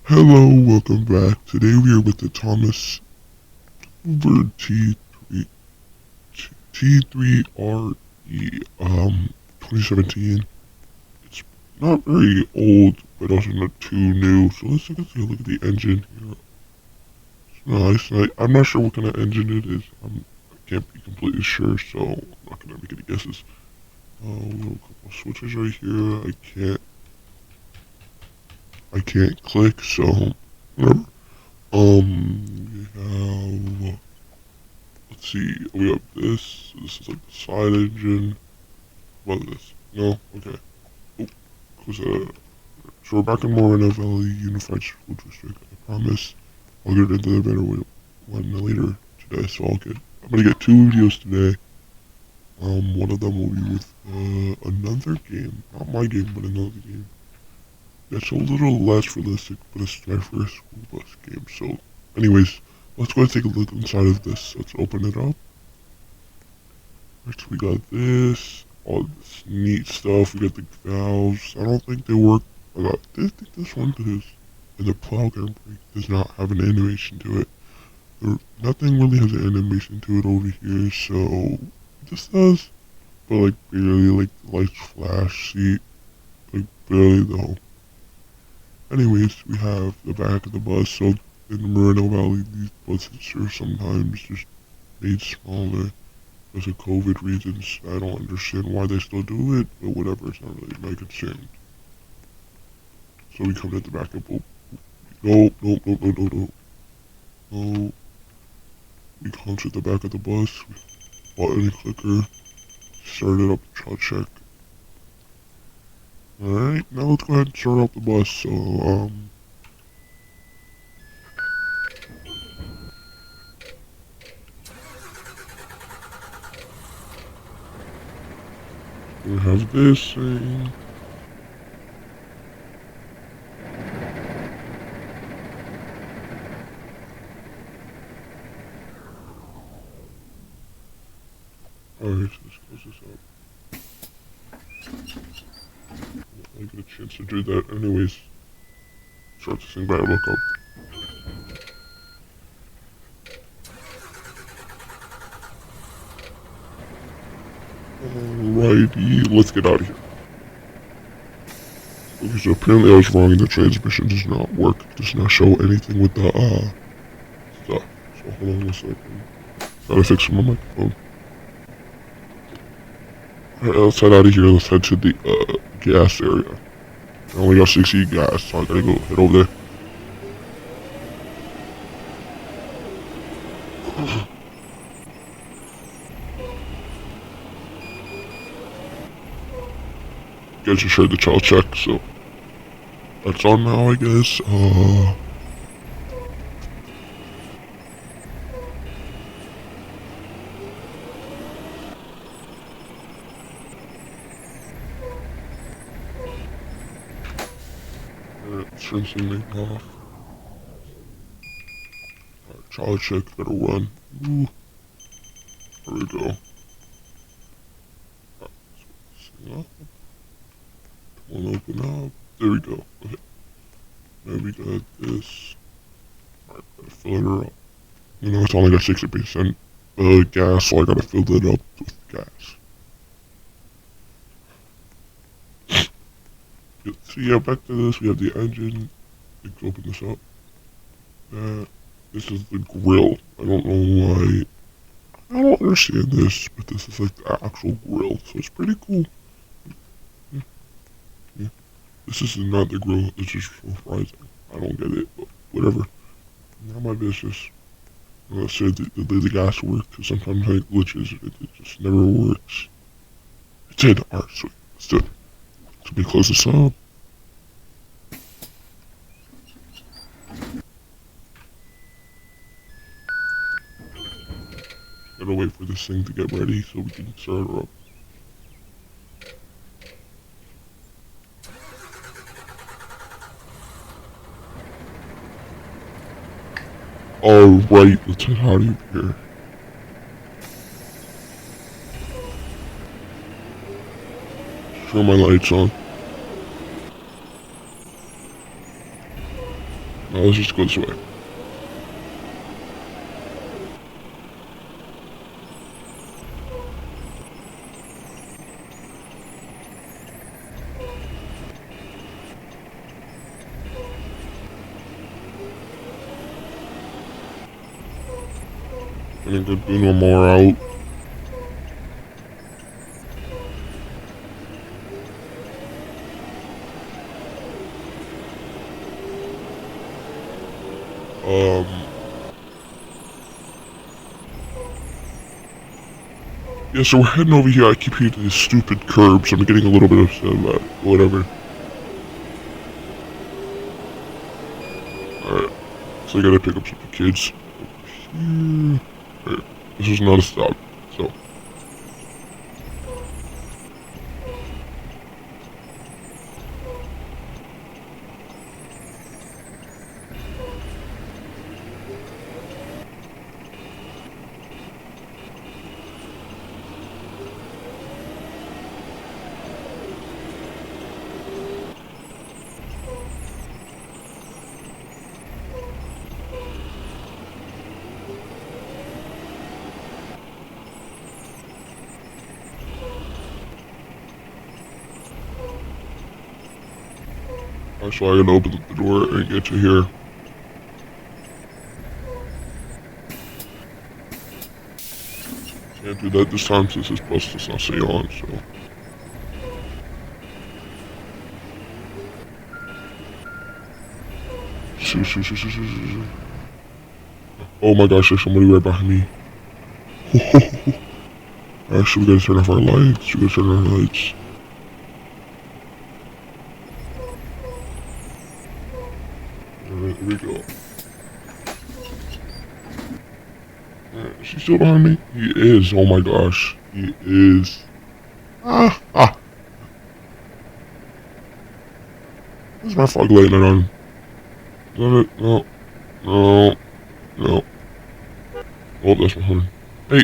Hello, welcome back. Today we are with the Thomas over T3 T3RE 2017. It's not very old, but also not too new. So let's take a look at the engine here. It's nice. I'm not sure what kind of engine it is. I can't be completely sure, so I'm not gonna make any guesses. We have a couple of switches right here. I can't click, so whatever. We have, let's see, we have this. This is like the side engine. What is this? No? Okay. Oh, close that. So we're back in Moreno Valley Unified School District. I promise I'll get into the better one later today, so I'm gonna get two videos today. One of them will be with, another game. Not my game, but another game. That's a little less realistic, but it's my first school bus game, so anyways, let's go and take a look inside of this. Let's open it up. Next we got this, all this neat stuff. We got the valves. I don't think they work. I think this one does. And the plow gun brake does not have an animation to it. Nothing really has an animation to it over here, so this does. But like barely, like the lights flash, see, like barely though. Anyways, we have the back of the bus. So in the Moreno Valley, these buses are sometimes just made smaller because of COVID reasons. I don't understand why they still do it, but whatever, it's not really my concern. So we come to the back of both. No. We come to the back of the bus, button clicker, started up the child check. Alright, now let's go ahead and start up the bus. So, we have this thing. Alright, so let's close this up. I get a chance to do that anyways. Start this thing by look up. Alrighty, let's get out of here. Okay, so apparently I was wrong. The transmission does not work. It does not show anything with the stuff. So hold on a second. Gotta fix my microphone. Alright, let's head out of here. Let's head to the gas area. I only got 60 gas, so I gotta go head over there. Guys just heard the child check, so that's on now, I guess. Alright, let's turn something off. Alright, child check, gotta run. Ooh. There we go. Alright, so come on, open up. There we go. Okay. Now we got this. Alright, gotta fill it up. You know, it's only got 60% gas, so I gotta fill it up with gas. So yeah, back to this, we have the engine. Let's open this up. This is the grill. I don't know why. I don't understand this, but this is like the actual grill, so it's pretty cool. Yeah. This is not the grill, it's just for fries. I don't get it, but whatever. Not my business. Let's say the gas works, because sometimes it glitches, it just never works. It did. Alright, sweet. Let's do it. So we close this up. Gotta wait for this thing to get ready so we can start her up. Alright, let's head out of here. Turn my lights on. No, let's just go this way. Gonna go do no more out. Yeah, so we're heading over here. I keep hitting these stupid curbs. I'm getting a little bit upset about it. Whatever. Alright. So I gotta pick up some of the kids. Alright. This is not a stop. So. So I gotta open up the door and get you here. Can't do that this time since this bus does not stay on, so. Shoo. Oh my gosh, there's somebody right behind me. Actually, we gotta turn off our lights. Alright, here we go. Alright, is he still behind me? He is, oh my gosh. He is. Where's my fog light on? Is that it? No. Oh, that's my horn. Hey!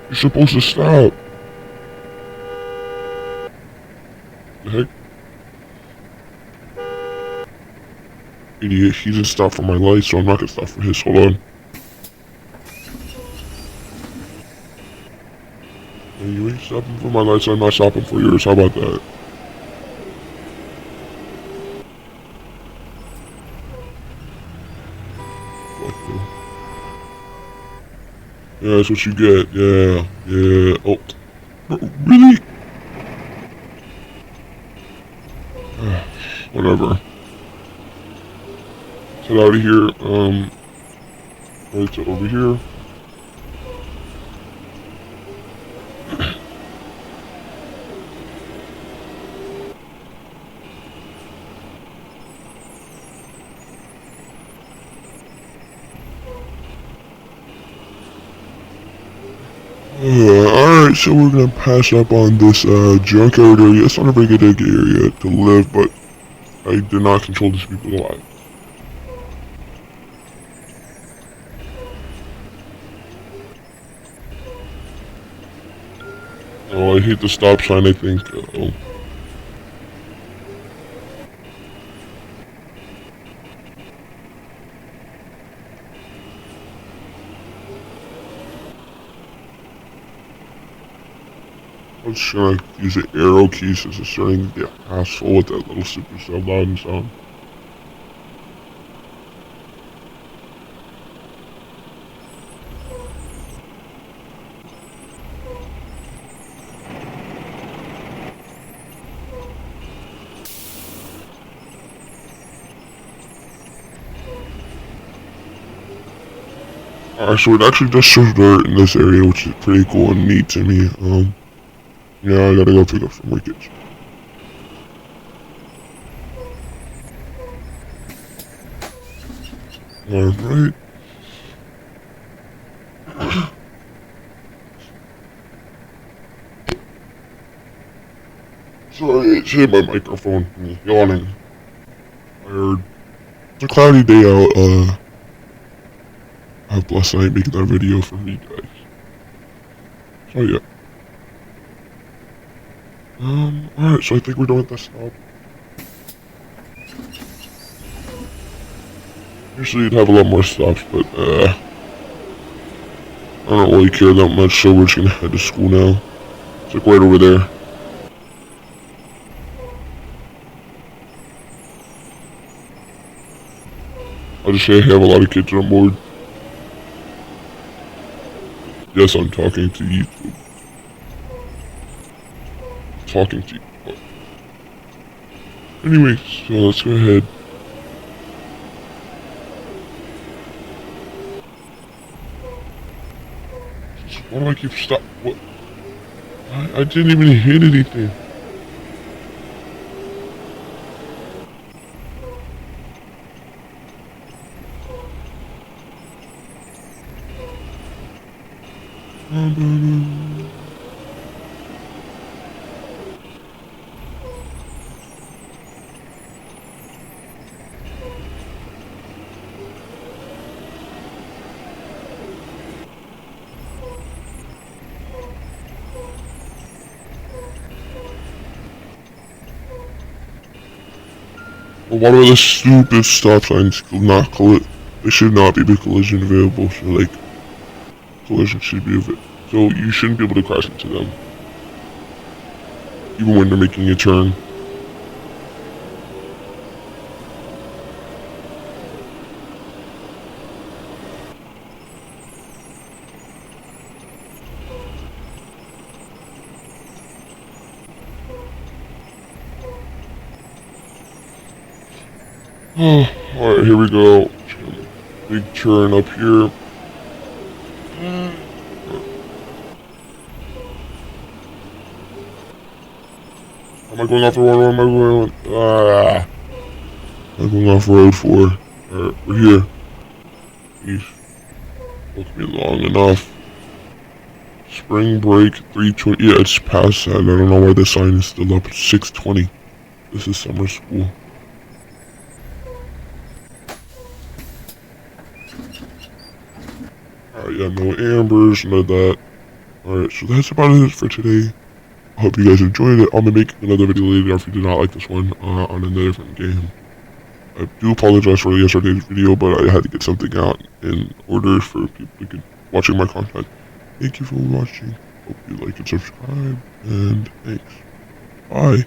You're supposed to stop! The heck? Idiot, he didn't stop for my lights, so I'm not gonna stop for his. Hold on. Hey, you ain't stopping for my lights, I'm not stopping for yours. How about that? Yeah, that's what you get. Yeah. Oh, really? Whatever. Get out of here. Right over here. Alright, so we're gonna pass up on this junkyard area. It's not a very good area to live, but I did not control these people alive. Oh, I hate the stop sign, I think. I'm just gonna use the arrow key since it's starting to get asshole with that little super cell loud sound. Alright, so it actually just shows dirt in this area, which is pretty cool and neat to me. Yeah, I gotta go pick up some more kids. Alright. Sorry, it's hit my microphone. I'm yawning. Tired. It's a cloudy day out, I have blessed night making that video for me, guys. So yeah. Alright, so I think we're done with this stop. Usually you'd have a lot more stops, but I don't really care that much, so we're just gonna head to school now. It's like right over there. I'll just say I have a lot of kids on board. Yes, I'm talking to you. Talking to you. Anyway, so let's go ahead. Why do I keep stop? What? I didn't even hit anything. Well, why do the stupid stop signs not collision? They should not be collision available. So like, collision should be available. So you shouldn't be able to crash into them, even when they're making a turn. Oh, alright, here we go. Big turn up here. Am I going off the road? Am I going? I'm going off road 4. Alright, we're here. He's supposed to be long enough. Spring break 3:20. Yeah, it's past that. I don't know why the sign is still up. It's 6:20. This is summer school. Alright, yeah, no ambers, none of that. Alright, so that's about it for today. I hope you guys enjoyed it. I'll be making another video later if you did not like this one on another different game. I do apologize for yesterday's video, but I had to get something out in order for people to get watching my content. Thank you for watching. Hope you like and subscribe, and thanks. Bye.